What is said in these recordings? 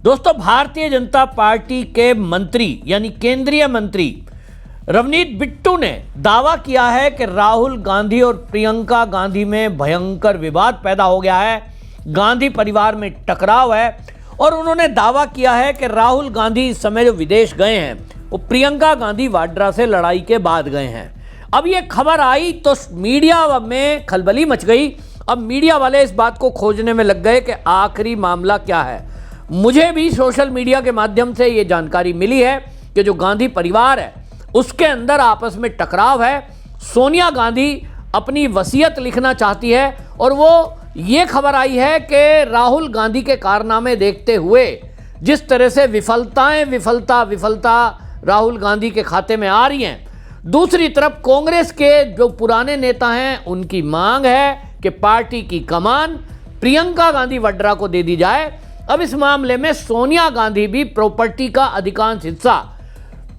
दोस्तों, भारतीय जनता पार्टी के मंत्री यानी केंद्रीय मंत्री रवनीत बिट्टू ने दावा किया है कि राहुल गांधी और प्रियंका गांधी में भयंकर विवाद पैदा हो गया है, गांधी परिवार में टकराव है। और उन्होंने दावा किया है कि राहुल गांधी इस समय जो विदेश गए हैं वो प्रियंका गांधी वाड्रा से लड़ाई के बाद गए हैं। अब ये खबर आई तो मीडिया में खलबली मच गई। अब मीडिया वाले इस बात को खोजने में लग गए कि आखिरी मामला क्या है। मुझे भी सोशल मीडिया के माध्यम से ये जानकारी मिली है कि जो गांधी परिवार है उसके अंदर आपस में टकराव है। सोनिया गांधी अपनी वसीयत लिखना चाहती है और वो ये खबर आई है कि राहुल गांधी के कारनामे देखते हुए जिस तरह से विफलता राहुल गांधी के खाते में आ रही हैं, दूसरी तरफ कांग्रेस के जो पुराने नेता हैं उनकी मांग है कि पार्टी की कमान प्रियंका गांधी वाड्रा को दे दी जाए। अब इस मामले में सोनिया गांधी भी प्रॉपर्टी का अधिकांश हिस्सा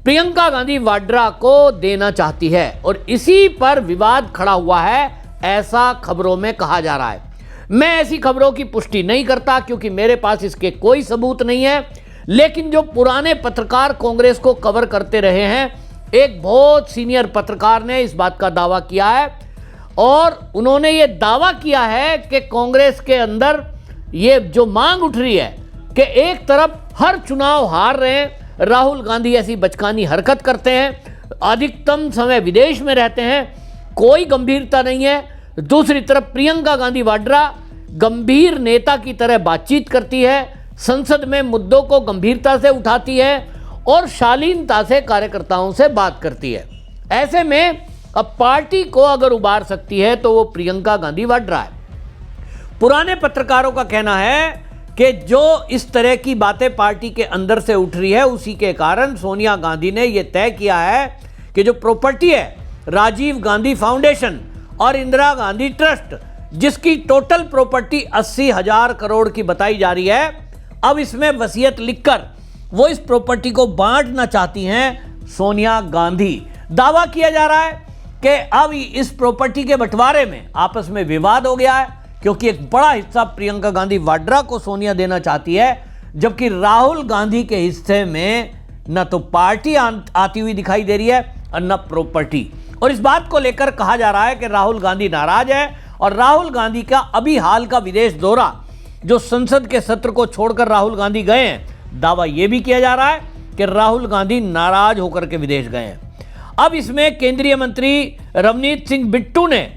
प्रियंका गांधी वाड्रा को देना चाहती है और इसी पर विवाद खड़ा हुआ है, ऐसा खबरों में कहा जा रहा है। मैं ऐसी खबरों की पुष्टि नहीं करता क्योंकि मेरे पास इसके कोई सबूत नहीं है, लेकिन जो पुराने पत्रकार कांग्रेस को कवर करते रहे हैं, एक बहुत सीनियर पत्रकार ने इस बात का दावा किया है और उन्होंने ये दावा किया है कि कांग्रेस के अंदर ये जो मांग उठ रही है कि एक तरफ हर चुनाव हार रहे हैं राहुल गांधी, ऐसी बचकानी हरकत करते हैं, अधिकतम समय विदेश में रहते हैं, कोई गंभीरता नहीं है। दूसरी तरफ प्रियंका गांधी वाड्रा गंभीर नेता की तरह बातचीत करती है, संसद में मुद्दों को गंभीरता से उठाती है और शालीनता से कार्यकर्ताओं से बात करती है। ऐसे में अब पार्टी को अगर उबार सकती है तो वो प्रियंका गांधी वाड्रा है। पुराने पत्रकारों का कहना है कि जो इस तरह की बातें पार्टी के अंदर से उठ रही है उसी के कारण सोनिया गांधी ने यह तय किया है कि जो प्रॉपर्टी है राजीव गांधी फाउंडेशन और इंदिरा गांधी ट्रस्ट, जिसकी टोटल प्रॉपर्टी 80,000 करोड़ की बताई जा रही है, अब इसमें वसीयत लिखकर वो इस प्रॉपर्टी को बांटना चाहती हैं सोनिया गांधी। दावा किया जा रहा है कि अब इस प्रॉपर्टी के बंटवारे में आपस में विवाद हो गया है क्योंकि एक बड़ा हिस्सा प्रियंका गांधी वाड्रा को सोनिया देना चाहती है, जबकि राहुल गांधी के हिस्से में न तो पार्टी आती हुई दिखाई दे रही है और न प्रॉपर्टी। और इस बात को लेकर कहा जा रहा है कि राहुल गांधी नाराज है और राहुल गांधी का अभी हाल का विदेश दौरा, जो संसद के सत्र को छोड़कर राहुल गांधी गए हैं, दावा यह भी किया जा रहा है कि राहुल गांधी नाराज होकर के विदेश गए हैं। अब इसमें केंद्रीय मंत्री रवनीत सिंह बिट्टू ने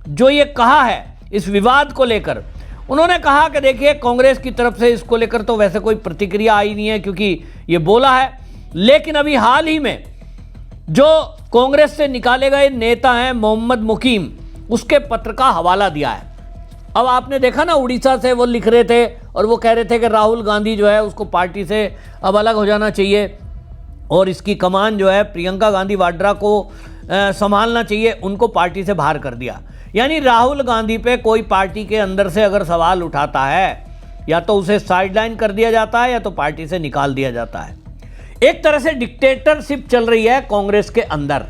जो ये कहा है इस विवाद को लेकर, उन्होंने कहा कि देखिए कांग्रेस की तरफ से इसको लेकर तो वैसे कोई प्रतिक्रिया आई नहीं है क्योंकि ये बोला है, लेकिन अभी हाल ही में जो कांग्रेस से निकाले गए नेता हैं मोहम्मद मुकीम, उसके पत्र का हवाला दिया है। अब आपने देखा ना, उड़ीसा से वो लिख रहे थे और वो कह रहे थे कि राहुल गांधी जो है उसको पार्टी से अब अलग हो जाना चाहिए और इसकी कमान जो है प्रियंका गांधी वाड्रा को संभालना चाहिए, उनको पार्टी से बाहर कर दिया। यानी राहुल गांधी पे कोई पार्टी के अंदर से अगर सवाल उठाता है या तो उसे साइडलाइन कर दिया जाता है या तो पार्टी से निकाल दिया जाता है। एक तरह से डिक्टेटरशिप चल रही है कांग्रेस के अंदर।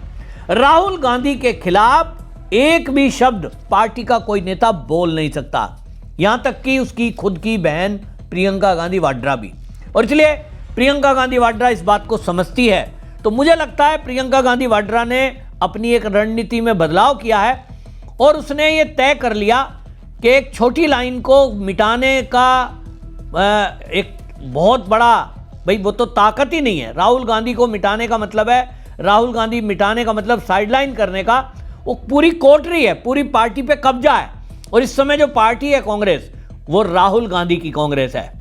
राहुल गांधी के खिलाफ एक भी शब्द पार्टी का कोई नेता बोल नहीं सकता, यहां तक कि उसकी खुद की बहन प्रियंका गांधी वाड्रा भी। और इसलिए प्रियंका गांधी वाड्रा इस बात को समझती है, तो मुझे लगता है प्रियंका गांधी वाड्रा ने अपनी एक रणनीति में बदलाव किया है और उसने ये तय कर लिया कि एक छोटी लाइन को मिटाने का एक बहुत बड़ा, भाई वो तो ताकत ही नहीं है। राहुल गांधी को मिटाने का मतलब है, राहुल गांधी मिटाने का मतलब साइडलाइन करने का, वो पूरी कोठरी है, पूरी पार्टी पे कब्जा है। और इस समय जो पार्टी है कांग्रेस, वो राहुल गांधी की कांग्रेस है।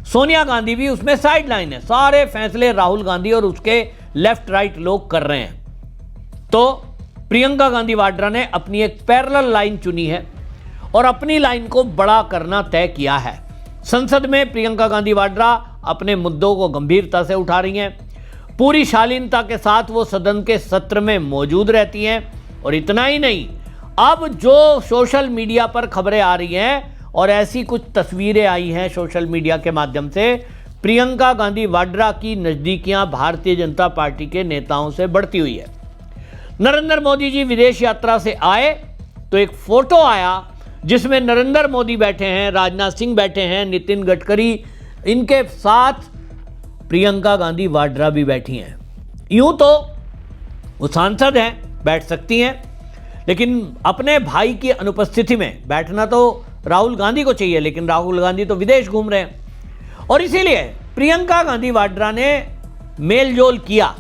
सोनिया गांधी भी उसमें साइडलाइन है, सारे फैसले राहुल गांधी और उसके लेफ्ट राइट लोग कर रहे हैं। तो प्रियंका गांधी वाड्रा ने अपनी एक पैरेलल लाइन चुनी है और अपनी लाइन को बड़ा करना तय किया है। संसद में प्रियंका गांधी वाड्रा अपने मुद्दों को गंभीरता से उठा रही हैं, पूरी शालीनता के साथ वो सदन के सत्र में मौजूद रहती हैं। और इतना ही नहीं, अब जो सोशल मीडिया पर खबरें आ रही हैं और ऐसी कुछ तस्वीरें आई हैं सोशल मीडिया के माध्यम से, प्रियंका गांधी वाड्रा की नज़दीकियां भारतीय जनता पार्टी के नेताओं से बढ़ती हुई है। नरेंद्र मोदी जी विदेश यात्रा से आए तो एक फोटो आया जिसमें नरेंद्र मोदी बैठे हैं, राजनाथ सिंह बैठे हैं, नितिन गडकरी इनके साथ प्रियंका गांधी वाड्रा भी बैठी हैं। यूं तो वो सांसद हैं, बैठ सकती हैं, लेकिन अपने भाई की अनुपस्थिति में बैठना तो राहुल गांधी को चाहिए, लेकिन राहुल गांधी तो विदेश घूम रहे हैं और इसीलिए प्रियंका गांधी वाड्रा ने मेलजोल किया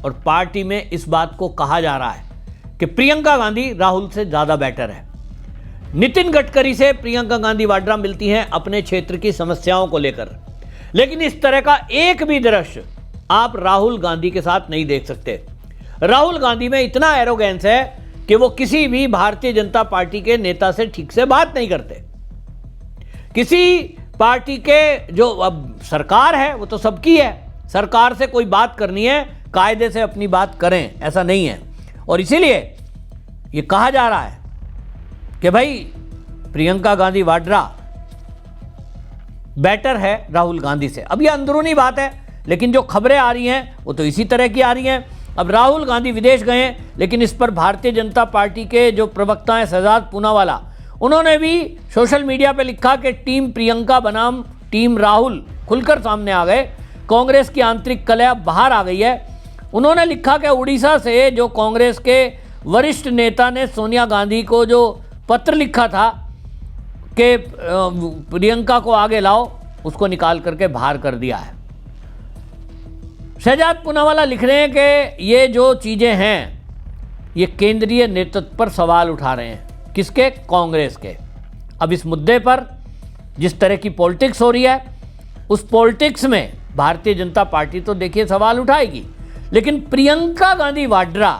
और पार्टी में इस बात को कहा जा रहा है कि प्रियंका गांधी राहुल से ज़्यादा बेटर है। नितिन गडकरी से प्रियंका गांधी वाड्रा मिलती हैं अपने क्षेत्र की समस्याओं को लेकर, लेकिन इस तरह का एक भी दृश्य आप राहुल गांधी के साथ नहीं देख सकते। राहुल गांधी में इतना एरोगेंस है कि वो किसी भी भारतीय जनता पार्टी के नेता से ठीक से बात नहीं करते। किसी पार्टी के जो अब सरकार है वो तो सबकी है, सरकार से कोई बात करनी है कायदे से अपनी बात करें, ऐसा नहीं है। और इसीलिए ये कहा जा रहा है कि भाई प्रियंका गांधी वाड्रा बेटर है राहुल गांधी से। अब ये अंदरूनी बात है, लेकिन जो खबरें आ रही हैं वो तो इसी तरह की आ रही हैं। अब राहुल गांधी विदेश गए, लेकिन इस पर भारतीय जनता पार्टी के जो प्रवक्ता हैं शहजाद पूनावाला, उन्होंने भी सोशल मीडिया पे लिखा कि टीम प्रियंका बनाम टीम राहुल खुलकर सामने आ गए। कांग्रेस की आंतरिक कलह बाहर आ गई है। उन्होंने लिखा कि उड़ीसा से जो कांग्रेस के वरिष्ठ नेता ने सोनिया गांधी को जो पत्र लिखा था कि प्रियंका को आगे लाओ, उसको निकाल करके बाहर कर दिया है। शहजाद पूनावाला लिख रहे हैं कि ये जो चीज़ें हैं ये केंद्रीय नेतृत्व पर सवाल उठा रहे हैं। किसके? कांग्रेस के। अब इस मुद्दे पर जिस तरह की पॉलिटिक्स हो रही है, उस पॉलिटिक्स में भारतीय जनता पार्टी तो देखिए सवाल उठाएगी, लेकिन प्रियंका गांधी वाड्रा,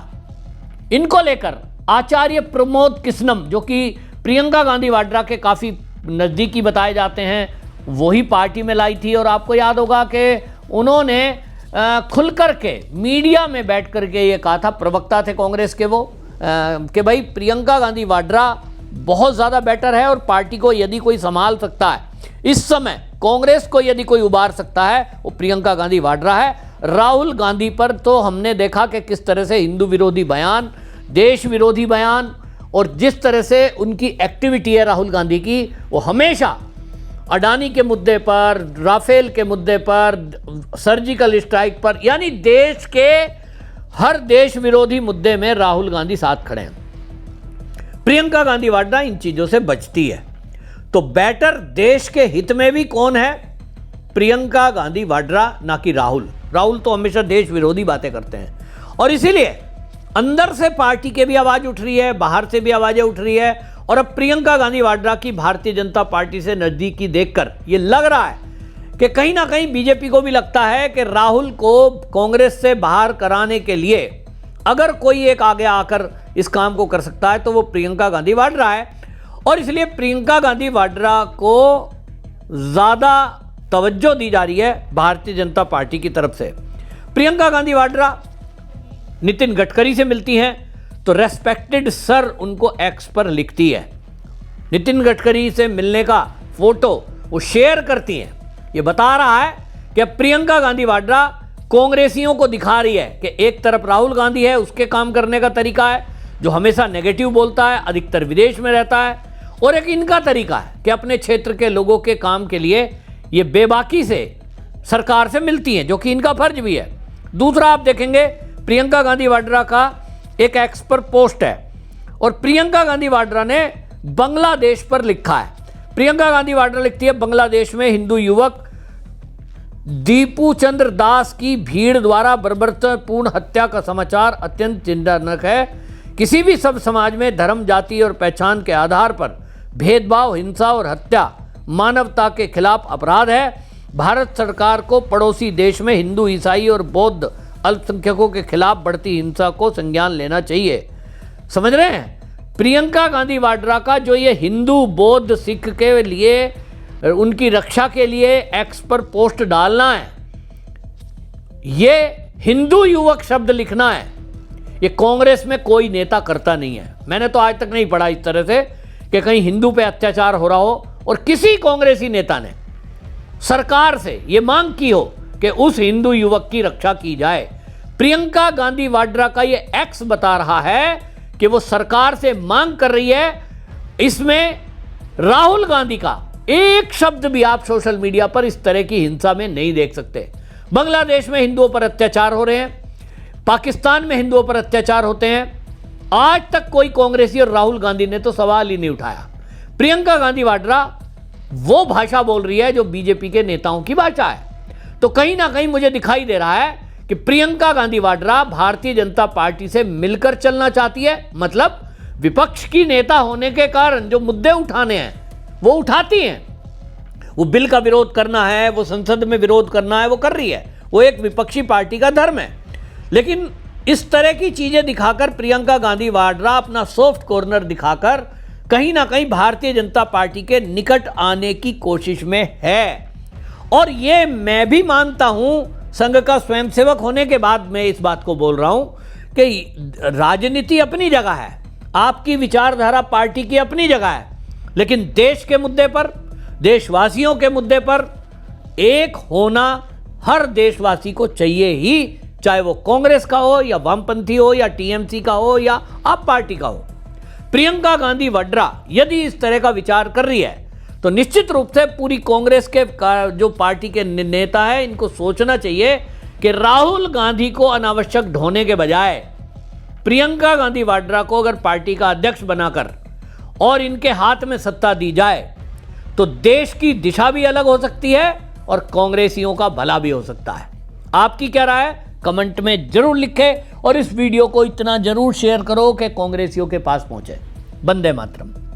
इनको लेकर आचार्य प्रमोद किस्नम, जो कि प्रियंका गांधी वाड्रा के काफ़ी नज़दीकी बताए जाते हैं, वही पार्टी में लाई थी। और आपको याद होगा कि उन्होंने खुल कर के मीडिया में बैठ कर के ये कहा था, प्रवक्ता थे कांग्रेस के वो, कि भाई प्रियंका गांधी वाड्रा बहुत ज़्यादा बेटर है और पार्टी को यदि कोई संभाल सकता है, इस समय कांग्रेस को यदि कोई उबार सकता है वो प्रियंका गांधी वाड्रा है। राहुल गांधी पर तो हमने देखा कि किस तरह से हिंदू विरोधी बयान, देश विरोधी बयान और जिस तरह से उनकी एक्टिविटी है राहुल गांधी की, वो हमेशा अडानी के मुद्दे पर, राफेल के मुद्दे पर, सर्जिकल स्ट्राइक पर, यानी देश के हर देश विरोधी मुद्दे में राहुल गांधी साथ खड़े हैं। प्रियंका गांधी वाड्रा इन चीजों से बचती है। तो बेटर देश के हित में भी कौन है? प्रियंका गांधी वाड्रा, ना कि राहुल। राहुल तो हमेशा देश विरोधी बातें करते हैं और इसीलिए अंदर से पार्टी के भी आवाज उठ रही है, बाहर से भी आवाजें उठ रही है। और अब प्रियंका गांधी वाड्रा की भारतीय जनता पार्टी से नजदीकी देखकर ये लग रहा है कि कहीं ना कहीं बीजेपी को भी लगता है कि राहुल को कांग्रेस से बाहर कराने के लिए अगर कोई एक आगे आकर इस काम को कर सकता है तो वो प्रियंका गांधी वाड्रा है। और इसलिए प्रियंका गांधी वाड्रा को ज़्यादा तवज्जो दी जा रही है भारतीय जनता पार्टी की तरफ से। प्रियंका गांधी वाड्रा नितिन गडकरी से मिलती हैं तो रेस्पेक्टेड सर उनको एक्स पर लिखती है। नितिन गडकरी से मिलने का फोटो वो शेयर करती हैं। ये बता रहा है कि प्रियंका गांधी वाड्रा कांग्रेसियों को दिखा रही है कि एक तरफ राहुल गांधी है, उसके काम करने का तरीका है जो हमेशा नेगेटिव बोलता है, अधिकतर विदेश में रहता है, और एक इनका तरीका है कि अपने क्षेत्र के लोगों के काम के लिए ये बेबाकी से सरकार से मिलती हैं, जो कि इनका फर्ज भी है। दूसरा आप देखेंगे प्रियंका गांधी वाड्रा का एक एक्स पर पोस्ट है और प्रियंका गांधी वाड्रा ने बांग्लादेश पर लिखा है। प्रियंका गांधी वाड्रा लिखती है, बांग्लादेश में हिंदू युवक दीपू चंद्र दास की भीड़ द्वारा बर्बरतापूर्ण हत्या का समाचार अत्यंत चिंताजनक है। किसी भी सब समाज में धर्म, जाति और पहचान के आधार पर भेदभाव, हिंसा और हत्या मानवता के खिलाफ अपराध है। भारत सरकार को पड़ोसी देश में हिंदू, ईसाई और बौद्ध अल्पसंख्यकों के खिलाफ बढ़ती हिंसा को संज्ञान लेना चाहिए। समझ रहे हैं? प्रियंका गांधी वाड्रा का जो ये हिंदू, बौद्ध, सिख के लिए, उनकी रक्षा के लिए एक्स पर पोस्ट डालना है, ये हिंदू युवक शब्द लिखना है, ये कांग्रेस में कोई नेता करता नहीं है। मैंने तो आज तक नहीं पढ़ा इस तरह से कि कहीं हिंदू पे अत्याचार हो रहा हो और किसी कांग्रेसी नेता ने सरकार से ये मांग की हो कि उस हिंदू युवक की रक्षा की जाए। प्रियंका गांधी वाड्रा का ये एक्स बता रहा है कि वो सरकार से मांग कर रही है। इसमें राहुल गांधी का एक शब्द भी आप सोशल मीडिया पर इस तरह की हिंसा में नहीं देख सकते। बांग्लादेश में हिंदुओं पर अत्याचार हो रहे हैं, पाकिस्तान में हिंदुओं पर अत्याचार होते हैं, आज तक कोई कांग्रेसी और राहुल गांधी ने तो सवाल ही नहीं उठाया। प्रियंका गांधी वाड्रा वो भाषा बोल रही है जो बीजेपी के नेताओं की भाषा है। तो कहीं ना कहीं मुझे दिखाई दे रहा है कि प्रियंका गांधी वाड्रा भारतीय जनता पार्टी से मिलकर चलना चाहती है। मतलब विपक्ष की नेता होने के कारण जो मुद्दे उठाने हैं वो उठाती हैं। वो बिल का विरोध करना है, वो संसद में विरोध करना है, वो कर रही है, वो एक विपक्षी पार्टी का धर्म है। लेकिन इस तरह की चीजें दिखाकर प्रियंका गांधी वाड्रा अपना सॉफ्ट कॉर्नर दिखाकर कहीं ना कहीं भारतीय जनता पार्टी के निकट आने की कोशिश में है। और ये मैं भी मानता हूं, संघ का स्वयंसेवक होने के बाद मैं इस बात को बोल रहा हूं कि राजनीति अपनी जगह है, आपकी विचारधारा पार्टी की अपनी जगह है, लेकिन देश के मुद्दे पर, देशवासियों के मुद्दे पर एक होना हर देशवासी को चाहिए ही, चाहे वो कांग्रेस का हो या वामपंथी हो या टीएमसी का हो या आप पार्टी का हो। प्रियंका गांधी वाड्रा यदि इस तरह का विचार कर रही है तो निश्चित रूप से पूरी कांग्रेस के जो पार्टी के नेता है इनको सोचना चाहिए कि राहुल गांधी को अनावश्यक ढोने के बजाय प्रियंका गांधी वाड्रा को अगर पार्टी का अध्यक्ष बनाकर और इनके हाथ में सत्ता दी जाए तो देश की दिशा भी अलग हो सकती है और कांग्रेसियों का भला भी हो सकता है। आपकी क्या राय है कमेंट में जरूर लिखें और इस वीडियो को इतना जरूर शेयर करो कि कांग्रेसियों के पास पहुंचे। वंदे मातरम।